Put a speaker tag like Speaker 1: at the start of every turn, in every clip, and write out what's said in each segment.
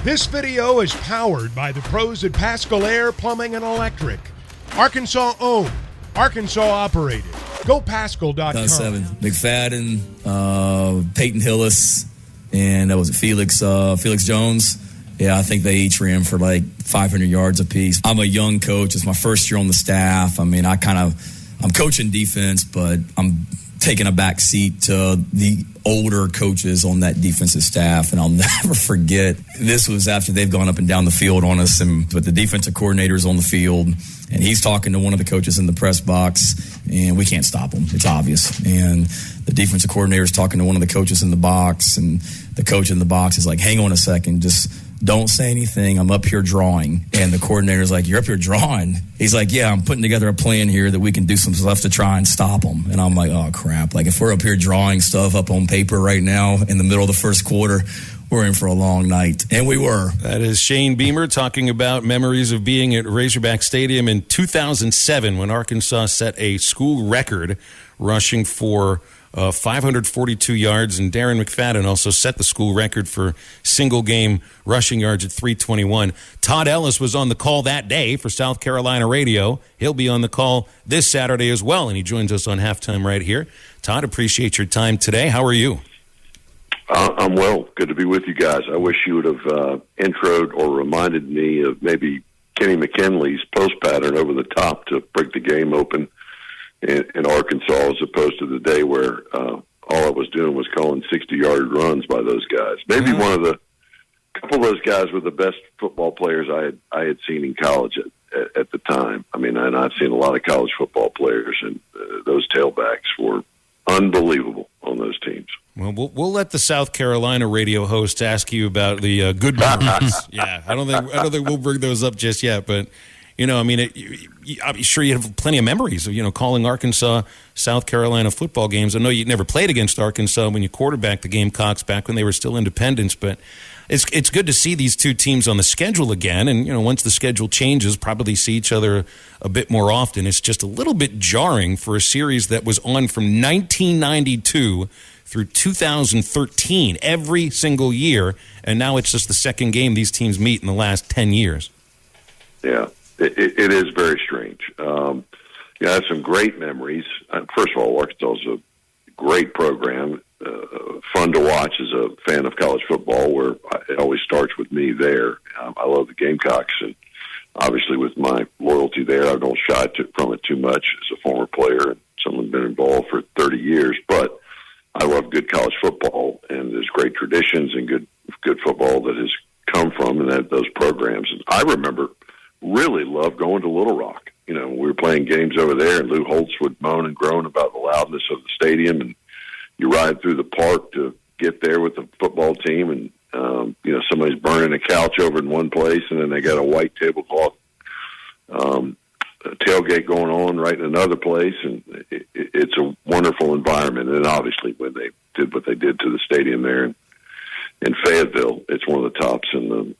Speaker 1: This video is powered by the pros at Pascal Air Plumbing and Electric. Arkansas owned, Arkansas operated. GoPascal.com.
Speaker 2: 7. McFadden, Peyton Hillis, and that was Felix Jones. Yeah, I think they each ran for like 500 yards apiece. I'm a young coach. It's my first year on the staff. I mean, I'm coaching defense, but I'm taking a back seat to the older coaches on that defensive staff, and I'll never forget. This was after they've gone up and down the field on us, but the defensive coordinator's on the field, and he's talking to one of the coaches in the press box, and we can't stop him. It's obvious. And the defensive coordinator's talking to one of the coaches in the box, and the coach in the box is like, hang on a second, just don't say anything. I'm up here drawing. And the coordinator's like, you're up here drawing? He's like, yeah, I'm putting together a plan here that we can do some stuff to try and stop them. And I'm like, oh, crap. Like, if we're up here drawing stuff up on paper right now in the middle of the first quarter, we're in for a long night. And we were.
Speaker 3: That is Shane Beamer talking about memories of being at Razorback Stadium in 2007 when Arkansas set a school record rushing for 542 yards, and Darren McFadden also set the school record for single-game rushing yards at 321. Todd Ellis was on the call that day for South Carolina radio. He'll be on the call this Saturday as well, and he joins us on halftime right here. Todd, appreciate your time today. How are you?
Speaker 4: I'm well. Good to be with you guys. I wish you would have introed or reminded me of maybe Kenny McKinley's post pattern over the top to break the game open in Arkansas, as opposed to the day where all I was doing was calling 60-yard runs by those guys. Maybe couple of those guys were the best football players I had seen in college at the time. I mean, and I've seen a lot of college football players, and those tailbacks were unbelievable on those teams.
Speaker 3: Well, we'll let the South Carolina radio host ask you about the good memories. Yeah, I don't think we'll bring those up just yet, but. You know, I mean, I'm sure you have plenty of memories of, calling Arkansas, South Carolina football games. I know you never played against Arkansas when you quarterbacked the Gamecocks back when they were still independents, but it's good to see these two teams on the schedule again. And, once the schedule changes, probably see each other a bit more often. It's just a little bit jarring for a series that was on from 1992 through 2013 every single year, and now it's just the second game these teams meet in the last 10 years.
Speaker 4: Yeah. It is very strange. I have some great memories. First of all, Arkansas is a great program, fun to watch as a fan of college football, where it always starts with me there. I love the Gamecocks, and obviously with my loyalty there, I don't shy from it too much as a former player and someone been involved for 30 years. But I love good college football, and there's great traditions and good football that has come from and those programs. And I remember really loved going to Little Rock. We were playing games over there, and Lou Holtz would moan and groan about the loudness of the stadium, and you ride through the park to get there with the football team, and somebody's burning a couch over in one place, and then they got a white tablecloth tailgate going on right in another place, and it's a wonderful environment. And obviously when they did what they did to the stadium there in Fayetteville, it's one of the tops in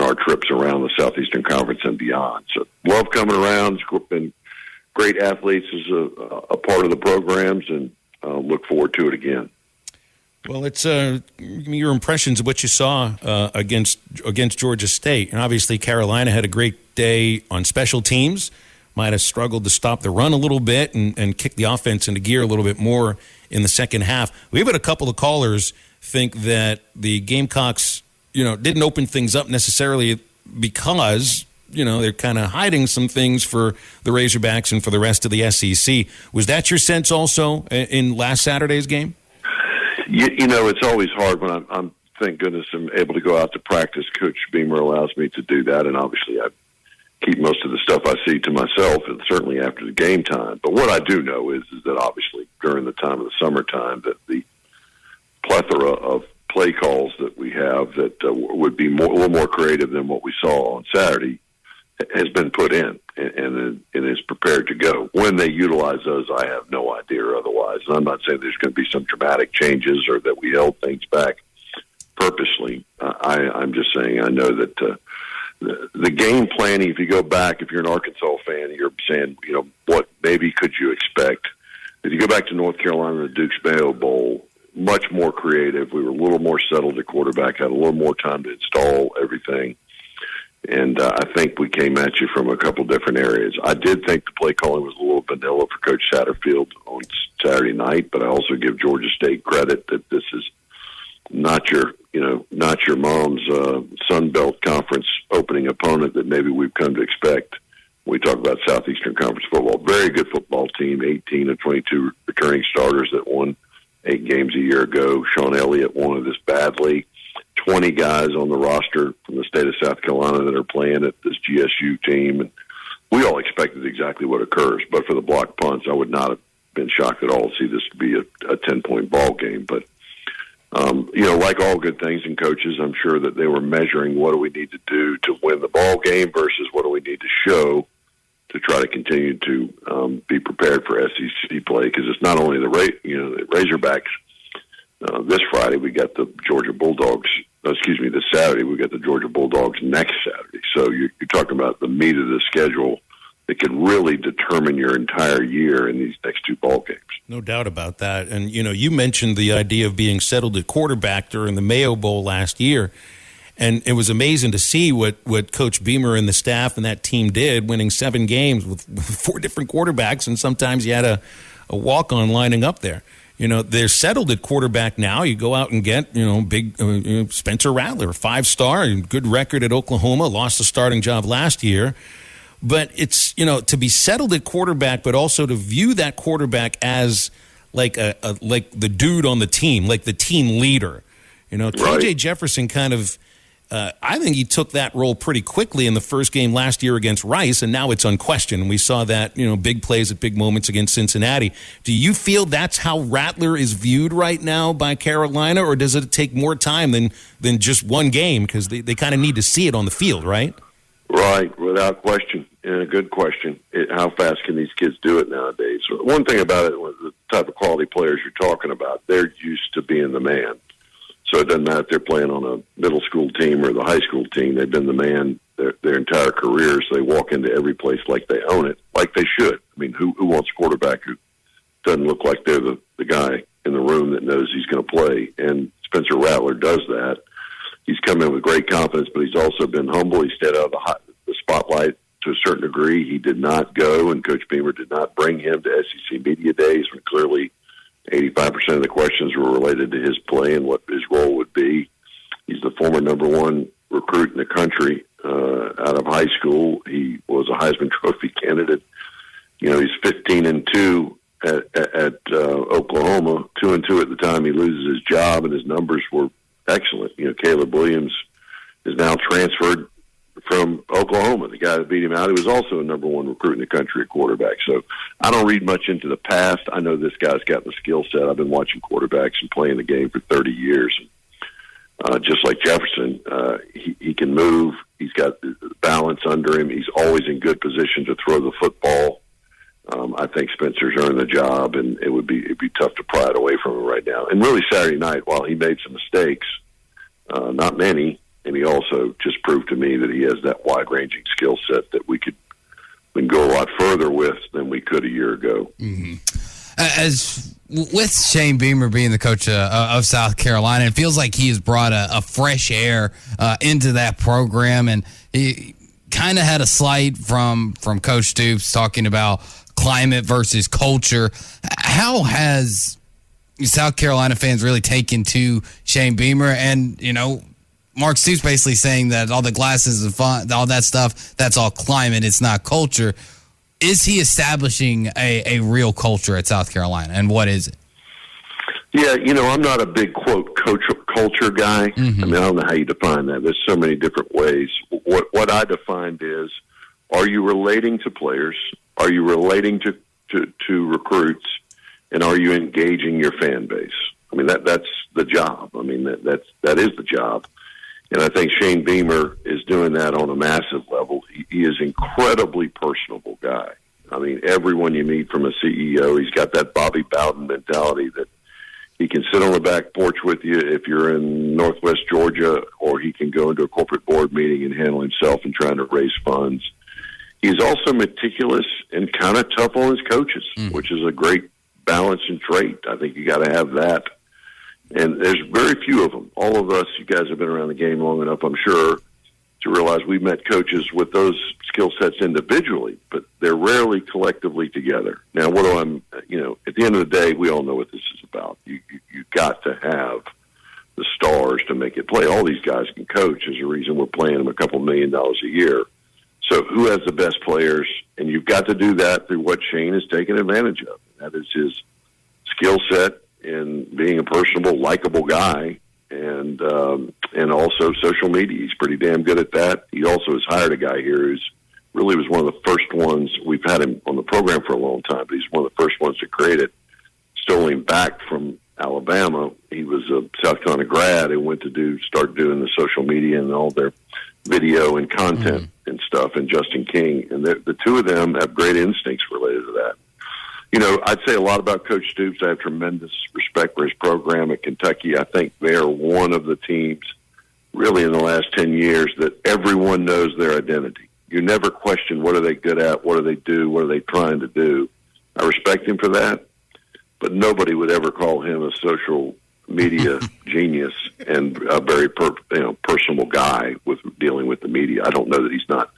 Speaker 4: our trips around the Southeastern Conference and beyond. So love coming around. It's been great athletes as a part of the programs, and look forward to it again.
Speaker 3: Well, it's your impressions of what you saw against Georgia State. And obviously Carolina had a great day on special teams, might have struggled to stop the run a little bit and kick the offense into gear a little bit more in the second half. We've had a couple of callers think that the Gamecocks didn't open things up necessarily because, they're kind of hiding some things for the Razorbacks and for the rest of the SEC. Was that your sense also in last Saturday's game?
Speaker 4: It's always hard when I'm thank goodness I'm able to go out to practice. Coach Beamer allows me to do that, and obviously I keep most of the stuff I see to myself, and certainly after the game time. But what I do know is that obviously during the time of the summertime that the plethora of play calls that we have that would be a little more creative than what we saw on Saturday has been put in and is prepared to go. When they utilize those, I have no idea or otherwise. And I'm not saying there's going to be some dramatic changes or that we held things back purposely. I'm just saying I know that the game planning, if you go back, if you're an Arkansas fan, you're saying, what maybe could you expect? If you go back to North Carolina, the Duke's Mayo Bowl, much more creative. We were a little more settled at quarterback, had a little more time to install everything. And I think we came at you from a couple different areas. I did think the play calling was a little vanilla for Coach Satterfield on Saturday night, but I also give Georgia State credit that this is not your mom's Sun Belt Conference opening opponent that maybe we've come to expect. We talk about Southeastern Conference football. Very good football team, 18 of 22 returning starters that won 8 games a year ago. Sean Elliott wanted this badly. 20 guys on the roster from the state of South Carolina that are playing at this GSU team. And we all expected exactly what occurs. But for the block punts, I would not have been shocked at all to see this to be a 10-point ball game. But, like all good things in coaches, I'm sure that they were measuring what do we need to do to win the ball game versus what do we need to show to try to continue to be prepared for SEC play. Because it's not only the Razorbacks. This Friday we got the Georgia Bulldogs. This Saturday we got the Georgia Bulldogs next Saturday. So you're talking about the meat of the schedule that could really determine your entire year in these next 2 ball games.
Speaker 3: No doubt about that. And you mentioned the idea of being settled at quarterback during the Mayo Bowl last year, and it was amazing to see what Coach Beamer and the staff and that team did, winning 7 games with 4 different quarterbacks, and sometimes you had a walk-on lining up there. They're settled at quarterback now. You go out and get, big Spencer Rattler, 5-star, good record at Oklahoma, lost the starting job last year. But it's, to be settled at quarterback, but also to view that quarterback as like like the dude on the team, like the team leader. KJ Jefferson kind of, I think he took that role pretty quickly in the first game last year against Rice, and now it's unquestioned. And we saw that, big plays at big moments against Cincinnati. Do you feel that's how Rattler is viewed right now by Carolina, or does it take more time than just one game? Because they kind of need to see it on the field, right?
Speaker 4: Right, without question. And a good question. How fast can these kids do it nowadays? So one thing about it, the type of quality players you're talking about, they're used to being the man. So it doesn't matter if they're playing on a middle school team or the high school team. They've been the man their entire career, so they walk into every place like they own it, like they should. I mean, who wants a quarterback who doesn't look like they're the guy in the room that knows he's going to play? And Spencer Rattler does that. He's come in with great confidence, but he's also been humble. He stayed out of the spotlight to a certain degree. He did not go, and Coach Beamer did not bring him to SEC Media Days when clearly 85% of the questions were related to his play and what his role would be. He's the former number 1 recruit in the country out of high school. He was a Heisman Trophy candidate. He's 15-2 at Oklahoma, 2-2 at the time he loses his job, and his numbers were excellent. Caleb Williams is now transferred from Oklahoma. The guy that beat him out, he was also a number 1 recruit in the country at quarterback. So I don't read much into the past. I know this guy's got the skill set. I've been watching quarterbacks and playing the game for 30 years. Just like Jefferson, he can move. He's got the balance under him. He's always in good position to throw the football. I think Spencer's earned the job, and it'd be tough to pry it away from him right now. And really Saturday night, while he made some mistakes, not many, and he also just proved to me that he has that wide-ranging skill set that we can go a lot further with than we could a year ago.
Speaker 5: Mm-hmm. As with Shane Beamer being the coach of South Carolina, it feels like he has brought a fresh air into that program, and he kind of had a slight from Coach Stoops talking about climate versus culture. How has South Carolina fans really taken to Shane Beamer? And, Mark Stoops basically saying that all the glasses and fun, all that stuff, that's all climate, it's not culture. Is he establishing a real culture at South Carolina, and what is it?
Speaker 4: Yeah, I'm not a big, quote, culture guy. Mm-hmm. I mean, I don't know how you define that. There's so many different ways. What I defined is, are you relating to players? Are you relating to recruits? And are you engaging your fan base? I mean, that's the job. I mean, that is the job. And I think Shane Beamer is doing that on a massive level. He is an incredibly personable guy. I mean, everyone you meet from a CEO, he's got that Bobby Bowden mentality that he can sit on the back porch with you if you're in Northwest Georgia, or he can go into a corporate board meeting and handle himself and trying to raise funds. He's also meticulous and kind of tough on his coaches, which is a great balance and trait. I think you got to have that. And there's very few of them. All of us, you guys have been around the game long enough, I'm sure, to realize we've met coaches with those skill sets individually, but they're rarely collectively together. Now, at the end of the day, we all know what this is about. You got to have the stars to make it play. All these guys can coach. There's a reason we're paying them a couple $1 million a year. So who has the best players? And you've got to do that through what Shane has taken advantage of. That is his skill set in being a personable, likable guy, and also social media. He's pretty damn good at that. He also has hired a guy here who's really was one of the first ones. We've had him on the program for a long time, but he's one of the first ones to create it. Stole him back from Alabama. He was a South Carolina grad and went to start doing the social media and all their video and content and stuff, and Justin King. And the two of them have great instincts related to that. I'd say a lot about Coach Stoops. I have tremendous respect for his program at Kentucky. I think they're one of the teams really in the last 10 years that everyone knows their identity. You never question what are they good at, what do they do, what are they trying to do. I respect him for that, but nobody would ever call him a social media genius and a very personable guy with dealing with the media. I don't know that he's not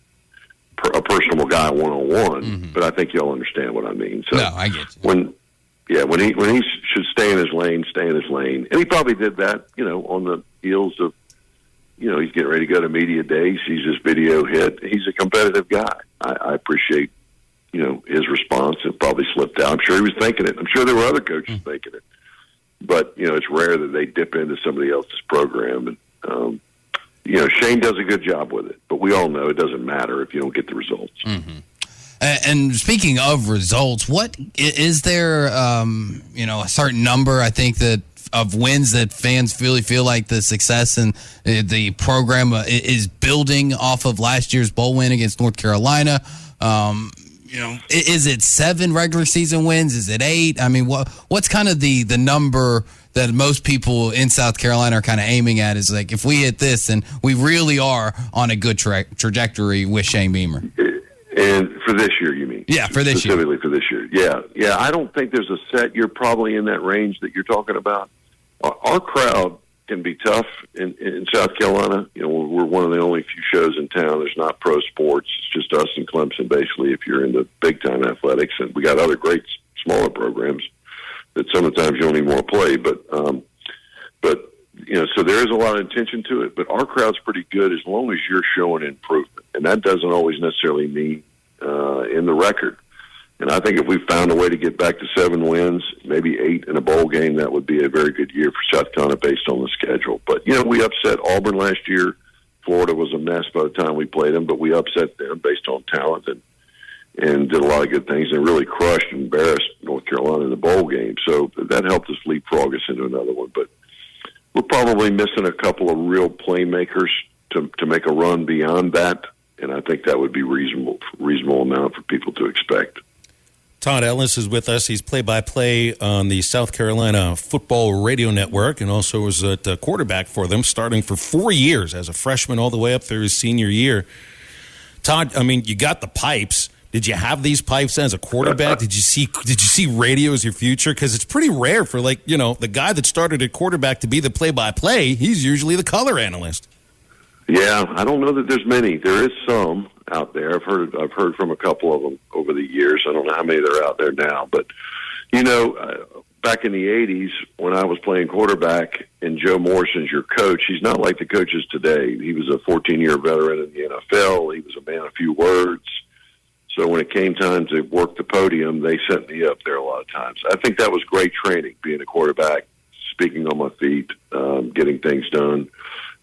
Speaker 4: a personable guy one-on-one, but I think y'all understand what I mean. So
Speaker 5: no, I get you.
Speaker 4: When he should stay in his lane, stay in his lane. And he probably did that, on the heels of, he's getting ready to go to media day, sees this video hit. He's a competitive guy. I appreciate, his response. It probably slipped out. I'm sure he was thinking it. I'm sure there were other coaches thinking it. But, it's rare that they dip into somebody else's program. And, Shane does a good job with it. But we all know it doesn't matter if you don't get the results.
Speaker 5: Mm-hmm. And speaking of results, what is there, a certain number, I think, that of wins that fans really feel like the success and the program is building off of last year's bowl win against North Carolina? Is it 7 regular season wins? Is it 8? I mean, what's kind of the number that most people in South Carolina are kind of aiming at? Is like, if we hit this, then we really are on a good trajectory with Shane Beamer.
Speaker 4: And for this year, you mean?
Speaker 5: Yeah, for this year.
Speaker 4: Specifically for this year. Yeah. I don't think there's a set. You're probably in that range that you're talking about. Our crowd can be tough in South Carolina. We're one of the only few shows in town. There's not pro sports. It's just us and Clemson, basically, if you're into big-time athletics. And we got other great smaller programs that sometimes you don't even want to play. But so there is a lot of attention to it. But our crowd's pretty good as long as you're showing improvement. And that doesn't always necessarily mean in the record. And I think if we found a way to get back to 7 wins, maybe 8 in a bowl game, that would be a very good year for South Carolina based on the schedule. But, we upset Auburn last year. Florida was a mess by the time we played them, but we upset them based on talent and did a lot of good things and really crushed and embarrassed North Carolina in the bowl game. So that helped us leapfrog us into another one. But we're probably missing a couple of real playmakers to make a run beyond that, and I think that would be reasonable amount for people to expect.
Speaker 3: Todd Ellis is with us. He's play-by-play on the South Carolina Football Radio Network and also was at quarterback for them, starting for 4 years as a freshman all the way up through his senior year. Todd, I mean, you got the pipes. Did you have these pipes as a quarterback? Did you see radio as your future? Because it's pretty rare for, the guy that started at quarterback to be the play-by-play. He's usually the color analyst.
Speaker 4: Yeah, I don't know that there's many. There is some out there. I've heard from a couple of them over the years. I don't know how many there are out there now, but back in the 80s when I was playing quarterback and Joe Morrison's your coach, he's not like the coaches today. He was a 14-year veteran in the NFL. He was a man of few words. So when it came time to work the podium, they sent me up there a lot of times. I think that was great training, being a quarterback, speaking on my feet, getting things done.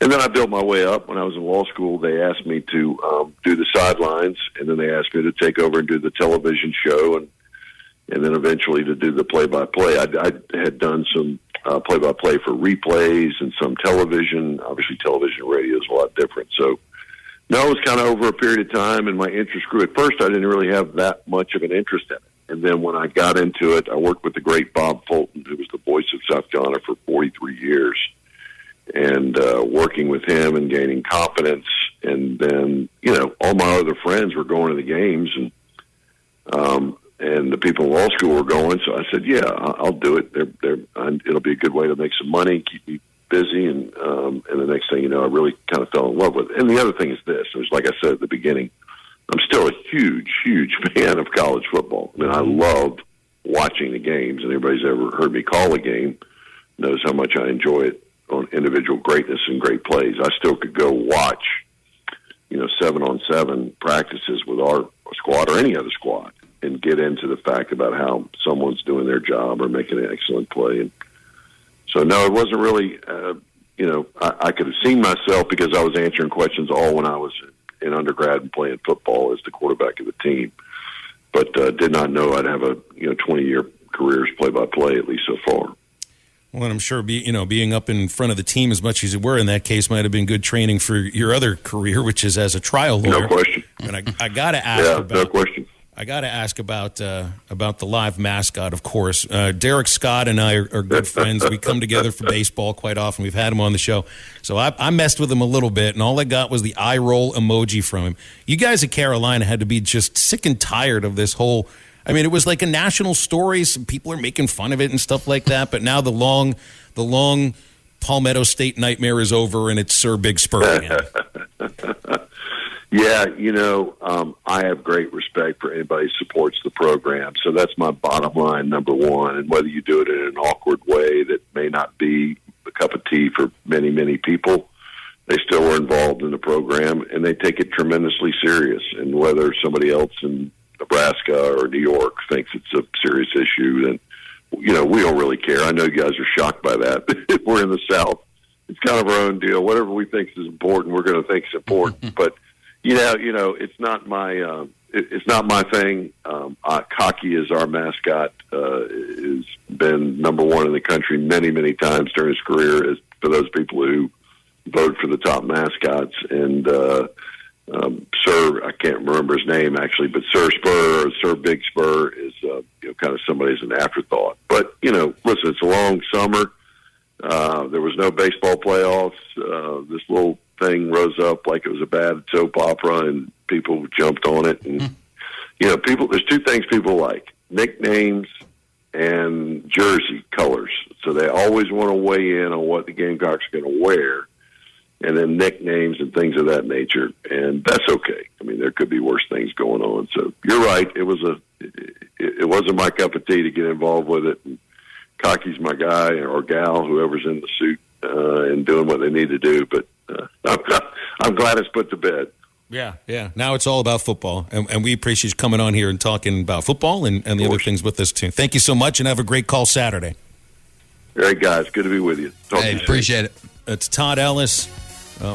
Speaker 4: And then I built my way up. When I was in law school, they asked me to do the sidelines, and then they asked me to take over and do the television show, and then eventually to do the play-by-play. I had done some play-by-play for replays and some television. Obviously, television and radio is a lot different. So, no, it was kind of over a period of time, and my interest grew. At first, I didn't really have that much of an interest in it. And then when I got into it, I worked with the great Bob Fulton, who was the voice of South Carolina for 43 years. And working with him and gaining confidence, and then all my other friends were going to the games, and and the people in law school were going. So I said, yeah, I'll do it. It'll be a good way to make some money, keep me busy. And the next thing you know, I really kind of fell in love with it. And the other thing is this, it was like I said at the beginning, I'm still a huge, huge fan of college football. I mean, I love watching the games, and everybody's ever heard me call a game knows how much I enjoy it on individual greatness and great plays. I still could go watch, 7-on-7 practices with our squad or any other squad and get into the fact about how someone's doing their job or making an excellent play. And so, no, it wasn't really, I could have seen myself because I was answering questions all when I was in undergrad and playing football as the quarterback of the team, but did not know I'd have a 20-year career as play-by-play, at least so far.
Speaker 3: Well, and I'm sure being up in front of the team as much as you were in that case might have been good training for your other career, which is as a trial lawyer.
Speaker 4: No question.
Speaker 3: And I got to ask
Speaker 4: no question.
Speaker 3: I got to ask about the live mascot, of course. Derek Scott and I are good friends. We come together for baseball quite often. We've had him on the show. So I messed with him a little bit, and all I got was the eye roll emoji from him. You guys at Carolina had to be just sick and tired of this whole – I mean, it was like a national story. Some people are making fun of it and stuff like that. But now the long Palmetto State nightmare is over, and it's Sir Big Spur again.
Speaker 4: Yeah, I have great respect for anybody who supports the program. So that's my bottom line, number one. And whether you do it in an awkward way that may not be a cup of tea for many, many people, they still are involved in the program, and they take it tremendously serious. And whether somebody else in Nebraska or New York thinks it's a serious issue, then, we don't really care. I know you guys are shocked by that. We're in the South. It's kind of our own deal. Whatever we think is important, we're going to think is important. But, it's not my it's not my thing. Cocky is our mascot. Has been number one in the country many, many times during his career. As for those people who vote for the top mascots, and Sir, I can't remember his name actually, but Sir Spur or Sir Big Spur is kind of somebody's an afterthought. But listen, it's a long summer. There was no baseball playoffs. This little thing rose up like it was a bad soap opera, and people jumped on it. And people. There's two things people like: nicknames and jersey colors. So they always want to weigh in on what the Gamecocks are going to wear, and then nicknames and things of that nature. And that's okay. I mean, there could be worse things going on. So you're right. It wasn't my cup of tea to get involved with it. And Cocky's my guy or gal, whoever's in the suit, and doing what they need to do. But I'm glad it's put to bed.
Speaker 3: Yeah. Now it's all about football, and we appreciate you coming on here and talking about football and the other things with us too. Thank you so much, and have a great call Saturday.
Speaker 4: All right, guys. Good to be with you.
Speaker 5: Appreciate it.
Speaker 3: It's Todd Ellis,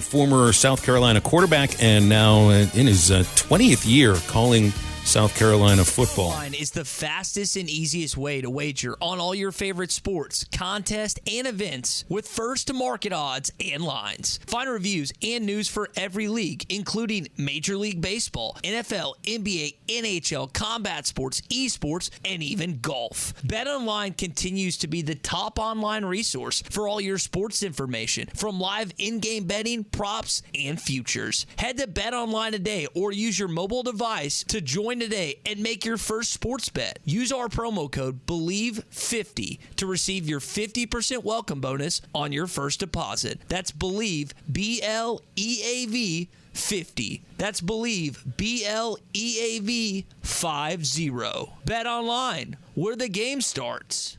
Speaker 3: former South Carolina quarterback, and now in his 20th year calling South Carolina football.
Speaker 6: Is the fastest and easiest way to wager on all your favorite sports, contests, and events with first-to-market odds and lines. Find reviews and news for every league, including Major League Baseball, NFL, NBA, NHL, combat sports, esports, and even golf. BetOnline continues to be the top online resource for all your sports information, from live in-game betting, props, and futures. Head to BetOnline today or use your mobile device to join today and make your first sports bet. Use our promo code BELIEVE50 to receive your 50% welcome bonus on your first deposit. That's BELIEVE, BLEAV 50. That's BELIEVE, BLEAV 50. Bet online, where the game starts.